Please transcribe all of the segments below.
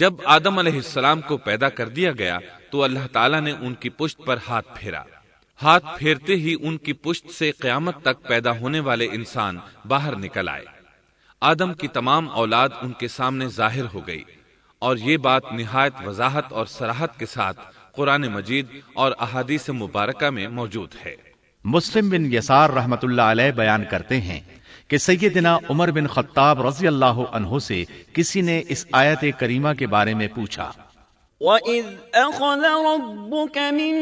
جب آدم علیہ السلام کو پیدا کر دیا گیا تو اللہ تعالیٰ نے ان کی پشت پر ہاتھ پھیرا۔ ہاتھ پھیرتے ہی ان کی پشت سے قیامت تک پیدا ہونے والے انسان باہر نکل آئے۔ آدم کی تمام اولاد ان کے سامنے ظاہر ہو گئی، اور یہ بات نہایت وضاحت اور صراحت کے ساتھ قرآن مجید اور احادیث مبارکہ میں موجود ہے۔ مسلم بن یسار رحمت اللہ علیہ بیان کرتے ہیں کہ سیدنا عمر بن خطاب رضی اللہ عنہ سے کسی نے اس آیت کریمہ کے بارے میں پوچھا، وَإِذْ أَخَذَ رَبُّكَ مِن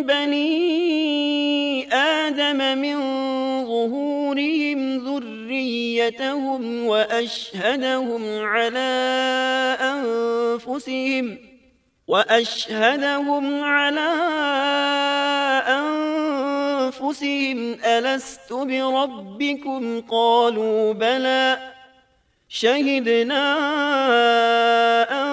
بَنِي آدَمَ مِن ظُهُورِهِمْ ذُرِّيَّتَهُمْ وَأَشْهَدَهُمْ عَلَىٰ أَنفُسِهِمْ أَلَسْتُ بِرَبِّكُمْ قَالُوا بَلَىٰ شَهِدْنَا أَن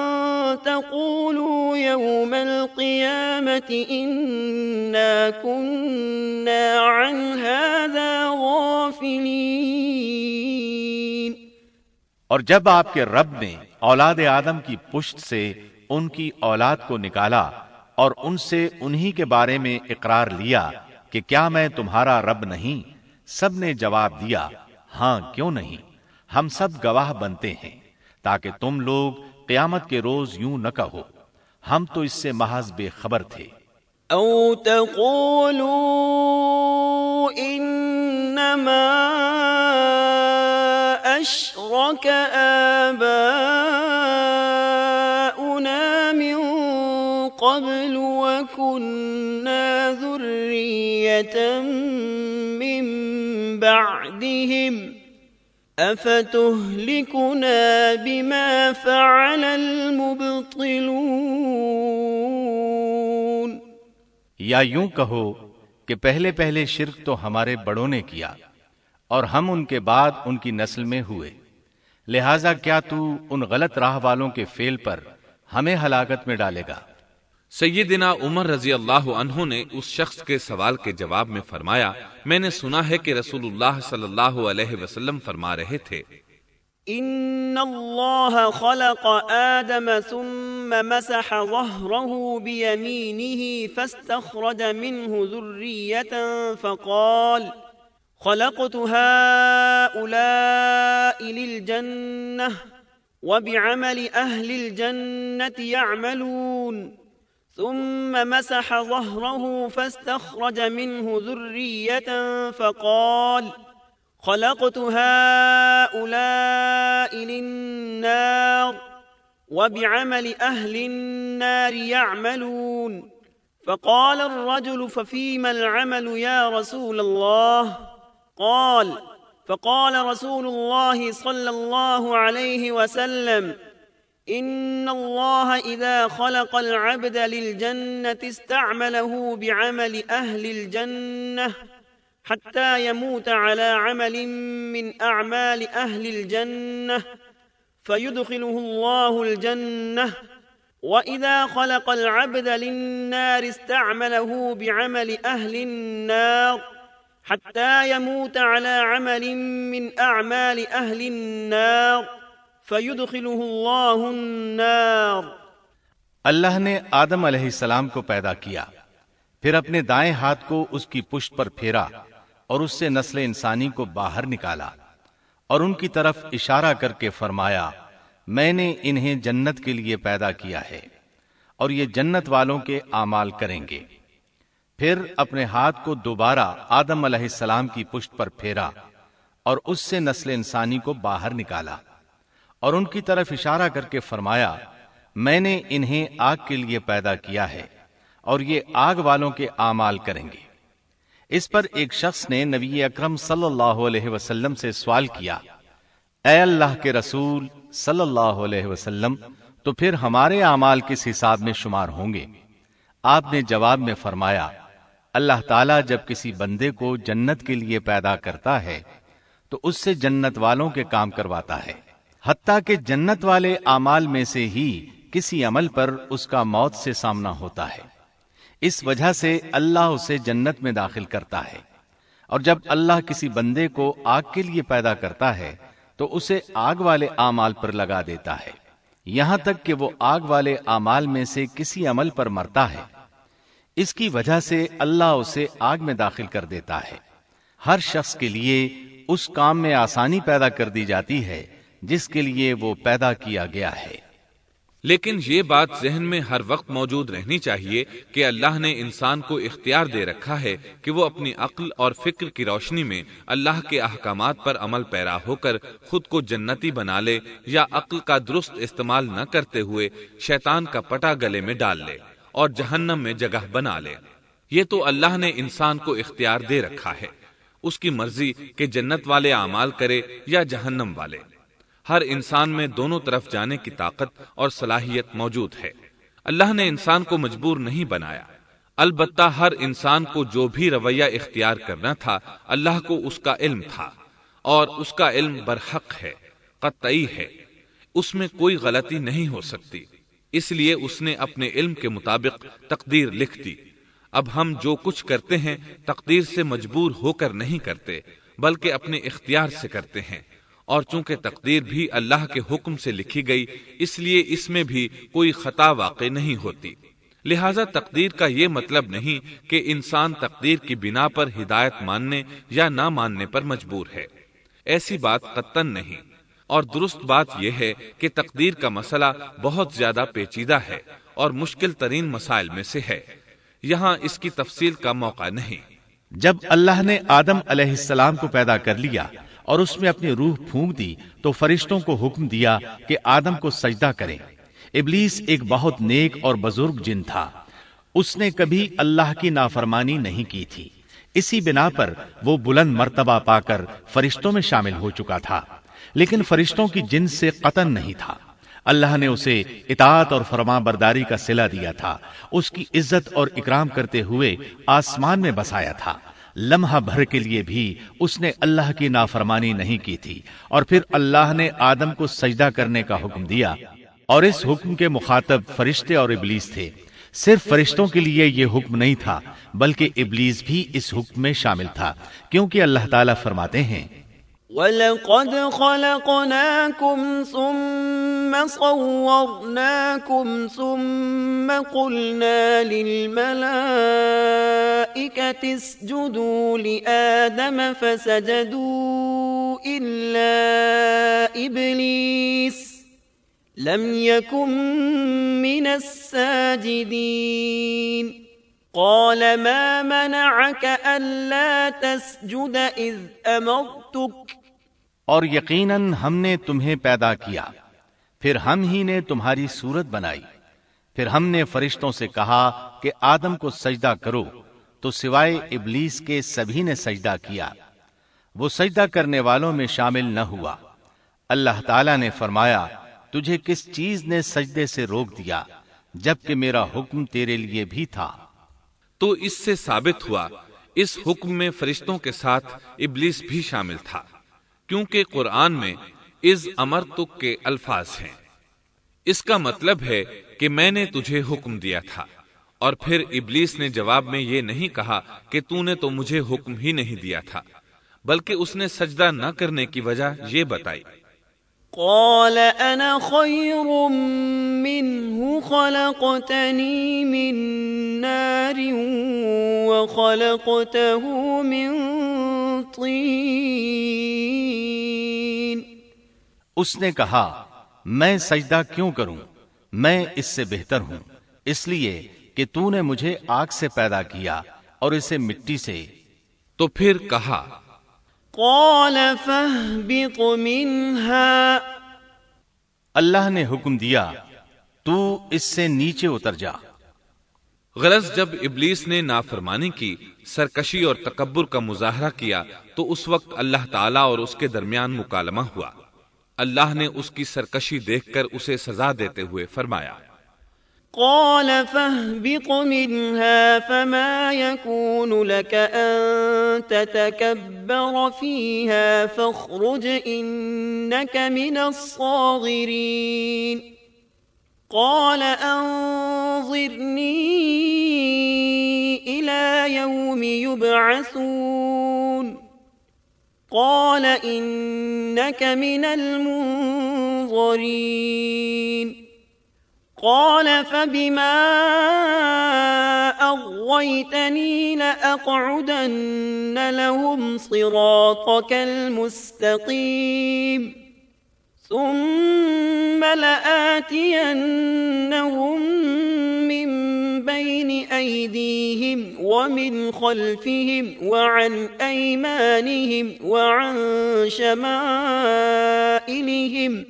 تَقُولُوا يَوْمَ الْقِيَامَةِ إِنَّا كُنَّا عَنْ هَٰذَا غَافِلِينَ۔ اور جب آپ کے رب نے اولاد آدم کی پشت سے ان کی اولاد کو نکالا اور ان سے انہی کے بارے میں اقرار لیا کہ کیا میں تمہارا رب نہیں، سب نے جواب دیا ہاں کیوں نہیں، ہم سب گواہ بنتے ہیں، تاکہ تم لوگ قیامت کے روز یوں نہ کہو ہم تو اس سے محض بے خبر تھے۔ او تقولوا انما اشرك آباؤنا من قبل وكنا ذرية من بعدهم افتهلكنا بما فعل المبطلون۔ یا یوں کہو کہ پہلے پہلے شرک تو ہمارے بڑوں نے کیا اور ہم ان کے بعد ان کی نسل میں ہوئے، لہذا کیا تو ان غلط راہ والوں کے فعل پر ہمیں ہلاکت میں ڈالے گا؟ سیدنا عمر رضی اللہ عنہ نے اس شخص کے سوال کے جواب میں فرمایا، میں نے سنا ہے کہ رسول اللہ صلی اللہ علیہ وسلم فرما رہے تھے، ان اللہ خلق آدم ثم مسح ظہرہ بیمینہ فاستخرج منہ ذریة فقال خلقت هؤلاء للجنة وبعمل أهل الجنة يعملون، ثم مسح ظهره فاستخرج منه ذرية فقال خلقت هؤلاء للنار وبعمل أهل النار يعملون، فقال الرجل ففيما العمل يا رسول الله؟ فقال رسول الله صلى الله عليه وسلم إن الله إذا خلق العبد للجنة استعمله بعمل أهل الجنة حتى يموت على عمل من أعمال أهل الجنة فيدخله الله الجنة، وإذا خلق العبد للنار استعمله بعمل أهل النار حتى يموت على عمل من أعمال أهل النار فيدخله الله النار۔ اللہ نے آدم علیہ السلام کو پیدا کیا، پھر اپنے دائیں ہاتھ کو اس کی پشت پر پھیرا اور اس سے نسل انسانی کو باہر نکالا اور ان کی طرف اشارہ کر کے فرمایا، میں نے انہیں جنت کے لیے پیدا کیا ہے اور یہ جنت والوں کے اعمال کریں گے۔ پھر اپنے ہاتھ کو دوبارہ آدم علیہ السلام کی پشت پر پھیرا اور اس سے نسل انسانی کو باہر نکالا اور ان کی طرف اشارہ کر کے فرمایا، میں نے انہیں آگ کے لیے پیدا کیا ہے اور یہ آگ والوں کے اعمال کریں گے۔ اس پر ایک شخص نے نبی اکرم صلی اللہ علیہ وسلم سے سوال کیا، اے اللہ کے رسول صلی اللہ علیہ وسلم، تو پھر ہمارے اعمال کس حساب میں شمار ہوں گے؟ آپ نے جواب میں فرمایا، اللہ تعالیٰ جب کسی بندے کو جنت کے لیے پیدا کرتا ہے تو اس سے جنت والوں کے کام کرواتا ہے، حتیٰ کہ جنت والے اعمال میں سے ہی کسی عمل پر اس کا موت سے سامنا ہوتا ہے، اس وجہ سے اللہ اسے جنت میں داخل کرتا ہے، اور جب اللہ کسی بندے کو آگ کے لیے پیدا کرتا ہے تو اسے آگ والے اعمال پر لگا دیتا ہے، یہاں تک کہ وہ آگ والے اعمال میں سے کسی عمل پر مرتا ہے، اس کی وجہ سے اللہ اسے آگ میں داخل کر دیتا ہے۔ ہر شخص کے لیے اس کام میں آسانی پیدا کر دی جاتی ہے جس کے لیے وہ پیدا کیا گیا ہے۔ لیکن یہ بات ذہن میں ہر وقت موجود رہنی چاہیے کہ اللہ نے انسان کو اختیار دے رکھا ہے کہ وہ اپنی عقل اور فکر کی روشنی میں اللہ کے احکامات پر عمل پیرا ہو کر خود کو جنتی بنا لے، یا عقل کا درست استعمال نہ کرتے ہوئے شیطان کا پٹا گلے میں ڈال لے اور جہنم میں جگہ بنا لے۔ یہ تو اللہ نے انسان کو اختیار دے رکھا ہے، اس کی مرضی کہ جنت والے اعمال کرے یا جہنم والے۔ ہر انسان میں دونوں طرف جانے کی طاقت اور صلاحیت موجود ہے۔ اللہ نے انسان کو مجبور نہیں بنایا، البتہ ہر انسان کو جو بھی رویہ اختیار کرنا تھا اللہ کو اس کا علم تھا، اور اس کا علم برحق ہے، قطعی ہے، اس میں کوئی غلطی نہیں ہو سکتی، اس لیے اس نے اپنے علم کے مطابق تقدیر لکھ دی۔ اب ہم جو کچھ کرتے ہیں تقدیر سے مجبور ہو کر نہیں کرتے، بلکہ اپنے اختیار سے کرتے ہیں، اور چونکہ تقدیر بھی اللہ کے حکم سے لکھی گئی اس لیے اس میں بھی کوئی خطا واقع نہیں ہوتی۔ لہذا تقدیر کا یہ مطلب نہیں کہ انسان تقدیر کی بنا پر ہدایت ماننے یا نہ ماننے پر مجبور ہے، ایسی بات قطعاً نہیں۔ اور درست بات یہ ہے کہ تقدیر کا مسئلہ بہت زیادہ پیچیدہ ہے اور مشکل ترین مسائل میں سے ہے، یہاں اس کی تفصیل کا موقع نہیں۔ جب اللہ نے آدم علیہ السلام کو پیدا کر لیا اور اس میں اپنی روح پھونک دی تو فرشتوں کو حکم دیا کہ آدم کو سجدہ کریں۔ ابلیس ایک بہت نیک اور بزرگ جن تھا، اس نے کبھی اللہ کی نافرمانی نہیں کی تھی، اسی بنا پر وہ بلند مرتبہ پا کر فرشتوں میں شامل ہو چکا تھا، لیکن فرشتوں کی جنس سے قطعاً نہیں تھا۔ اللہ نے اسے اطاعت اور فرما برداری کا صلہ دیا تھا، اس کی عزت اور اکرام کرتے ہوئے آسمان میں بسایا تھا۔ لمحہ بھر کے لیے بھی اس نے اللہ کی نافرمانی نہیں کی تھی، اور پھر اللہ نے آدم کو سجدہ کرنے کا حکم دیا، اور اس حکم کے مخاطب فرشتے اور ابلیس تھے۔ صرف فرشتوں کے لیے یہ حکم نہیں تھا بلکہ ابلیس بھی اس حکم میں شامل تھا، کیونکہ اللہ تعالیٰ فرماتے ہیں وَلَقَدْ خَلَقْنَاكُمْ ثُمَّ صَوَّرْنَاكُمْ ثُمَّ قُلْنَا لِلْمَلَائِكَةِ اسْجُدُوا لِآدَمَ فَسَجَدُوا إِلَّا إِبْلِيسَ لَمْ يَكُنْ مِنَ السَّاجِدِينَ قَالَ مَا مَنَعَكَ أَلَّا تَسْجُدَ إِذْ أَمَرْتُكَ اور یقیناً ہم نے تمہیں پیدا کیا، پھر ہم ہی نے تمہاری صورت بنائی، پھر ہم نے فرشتوں سے کہا کہ آدم کو سجدہ کرو، تو سوائے ابلیس کے سبھی نے سجدہ کیا، وہ سجدہ کرنے والوں میں شامل نہ ہوا۔ اللہ تعالیٰ نے فرمایا، تجھے کس چیز نے سجدے سے روک دیا جبکہ میرا حکم تیرے لیے بھی تھا؟ تو اس سے ثابت ہوا اس حکم میں فرشتوں کے ساتھ ابلیس بھی شامل تھا، کیونکہ قرآن میں اذ امرتک کے الفاظ ہیں۔ اس کا مطلب ہے کہ میں نے تجھے حکم دیا تھا، اور پھر ابلیس نے جواب میں یہ نہیں کہا کہ تو نے تو مجھے حکم ہی نہیں دیا تھا، بلکہ اس نے سجدہ نہ کرنے کی وجہ یہ بتائی۔ قال انا خير منه خلقتني من نار وخلقته من طين اس نے کہا، میں سجدہ کیوں کروں، میں اس سے بہتر ہوں، اس لیے کہ تو نے مجھے آگ سے پیدا کیا اور اسے مٹی سے۔ تو پھر کہا، قال فاهبط منها اللہ نے حکم دیا، تو اس سے نیچے اتر جا۔ غرض جب ابلیس نے نافرمانی کی، سرکشی اور تکبر کا مظاہرہ کیا، تو اس وقت اللہ تعالیٰ اور اس کے درمیان مکالمہ ہوا۔ اللہ نے اس کی سرکشی دیکھ کر اسے سزا دیتے ہوئے فرمایا، قال فاهبط منها فما يكون لك أن تتكبر فيها فاخرج إنك من الصاغرين قال أنظرني إلى يوم يبعثون قال إنك من المنظرين المنظرين قال فبما أغويتني لأقعدن لهم صراطك المستقيم ثم لآتينهم من بين أيديهم ومن خلفهم وعن أيمانهم وعن شمائلهم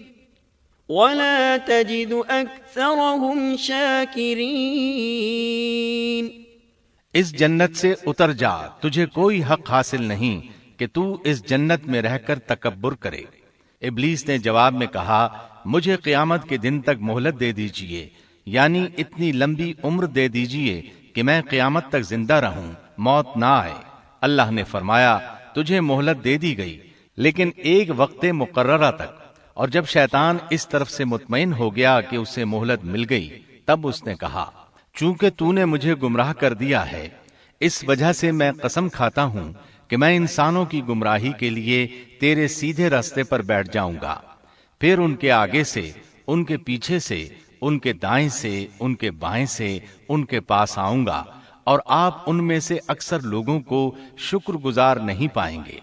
ولا تجد أكثرهم شاكرين۔ اس جنت سے اتر جا، تجھے کوئی حق حاصل نہیں کہ تو اس جنت میں رہ کر تکبر کرے۔ ابلیس نے جواب میں کہا، مجھے قیامت کے دن تک مہلت دے دیجئے، یعنی اتنی لمبی عمر دے دیجئے کہ میں قیامت تک زندہ رہوں، موت نہ آئے۔ اللہ نے فرمایا، تجھے مہلت دے دی گئی، لیکن ایک وقت مقررہ تک۔ اور جب شیطان اس طرف سے مطمئن ہو گیا کہ اسے مہلت مل گئی، تب اس نے کہا، چونکہ تو نے مجھے گمراہ کر دیا ہے، اس وجہ سے میں قسم کھاتا ہوں کہ میں انسانوں کی گمراہی کے لیے تیرے سیدھے راستے پر بیٹھ جاؤں گا، پھر ان کے آگے سے، ان کے پیچھے سے، ان کے دائیں سے، ان کے بائیں سے، ان کے پاس آؤں گا، اور آپ ان میں سے اکثر لوگوں کو شکر گزار نہیں پائیں گے۔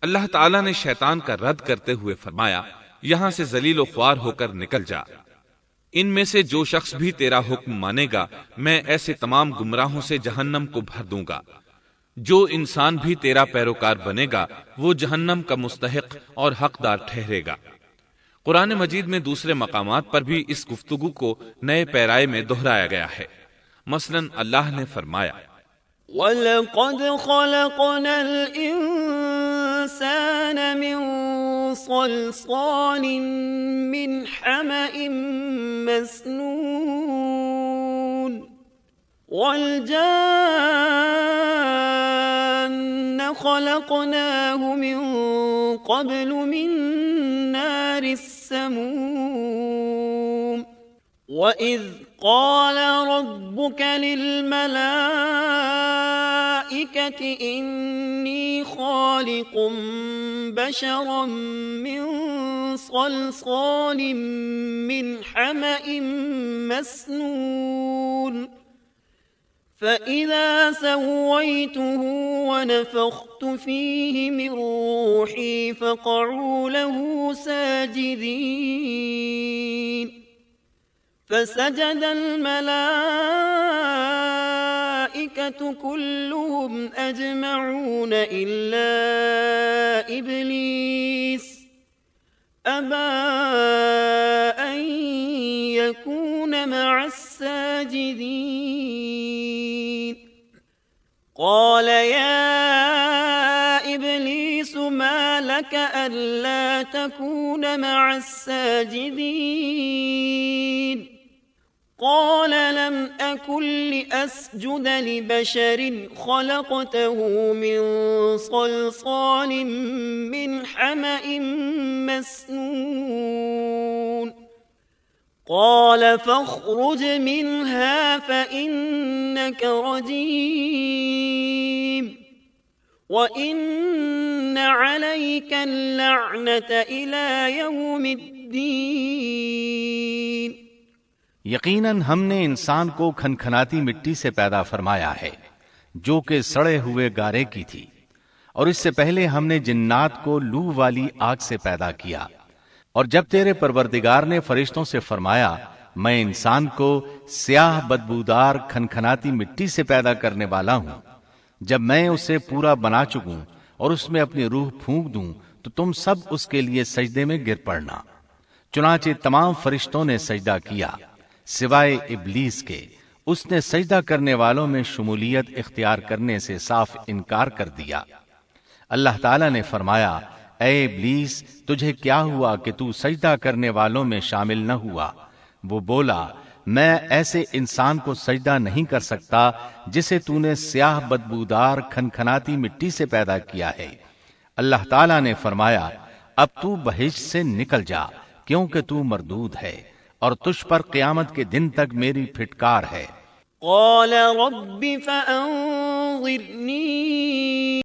اللہ تعالیٰ نے شیطان کا رد کرتے ہوئے فرمایا، یہاں سے ذلیل و خوار ہو کر نکل جا۔ ان میں سے جو شخص بھی تیرا حکم مانے گا، میں ایسے تمام گمراہوں سے جہنم کو بھر دوں گا۔ جو انسان بھی تیرا پیروکار بنے گا، وہ جہنم کا مستحق اور حقدار ٹھہرے گا۔ قرآن مجید میں دوسرے مقامات پر بھی اس گفتگو کو نئے پیرائے میں دہرایا گیا ہے۔ مثلا اللہ نے فرمایا، وَلَقَدْ خَلَقْنَا الْإِنسَانَ مِنْ صَلْصَالٍ مِنْ حَمَإٍ مَسْنُونٍ وَالْجَانَّ خَلَقْنَاهُ مِنْ قَبْلُ مِنْ نَارِ السَّمُومِ وَإِذْ قَالَ رَبُّكَ لِلْمَلَائِكَةِ إِنِّي خَالِقٌ بَشَرًا مِّن صَلْصَالٍ مِّنْ حَمَإٍ مَّسْنُونٍ فَإِذَا سَوَّيْتُهُ وَنَفَخْتُ فِيهِ مِنْ رُوحِي فَقَعُوا لَهُ سَاجِدِينَ فسجد الملائكة كلهم أجمعون إلا إبليس أبى أن يكون مع الساجدين قال يا إبليس ما لك ألا تكون مع الساجدين قال لم أكن لأسجد لبشر خلقته من صلصال من حمأ مسنون قال فاخرج منها فإنك رجيم وَإِنَّ عَلَيْكَ اللَّعْنَةَ إِلَى يَوْمِ الدِّينِ۔ یقیناً ہم نے انسان کو کھنکھناتی مٹی سے پیدا فرمایا ہے جو کہ سڑے ہوئے گارے کی تھی، اور اس سے پہلے ہم نے جنات کو لو والی آگ سے پیدا کیا۔ اور جب تیرے پروردگار نے فرشتوں سے فرمایا میں انسان کو سیاہ بدبودار کھنکھناتی مٹی سے پیدا کرنے والا ہوں، جب میں اسے پورا بنا چکوں اور اس میں اپنی روح پھونک دوں تو تم سب اس کے لیے سجدے میں گر پڑنا۔ چنانچہ تمام فرشتوں نے سجدہ کیا سوائے ابلیس کے، اس نے سجدہ کرنے والوں میں شمولیت اختیار کرنے سے صاف انکار کر دیا۔ اللہ تعالیٰ نے فرمایا اے ابلیس تجھے کیا ہوا کہ تو سجدہ کرنے والوں میں شامل نہ ہوا؟ وہ بولا میں ایسے انسان کو سجدہ نہیں کر سکتا جسے تو نے سیاہ بدبودار کھنکھناتی مٹی سے پیدا کیا ہے۔ اللہ تعالیٰ نے فرمایا اب تو بہشت سے نکل جا کیونکہ تو مردود ہے اور تجھ پر قیامت کے دن تک میری پھٹکار ہے۔ قال رب فأنظرنی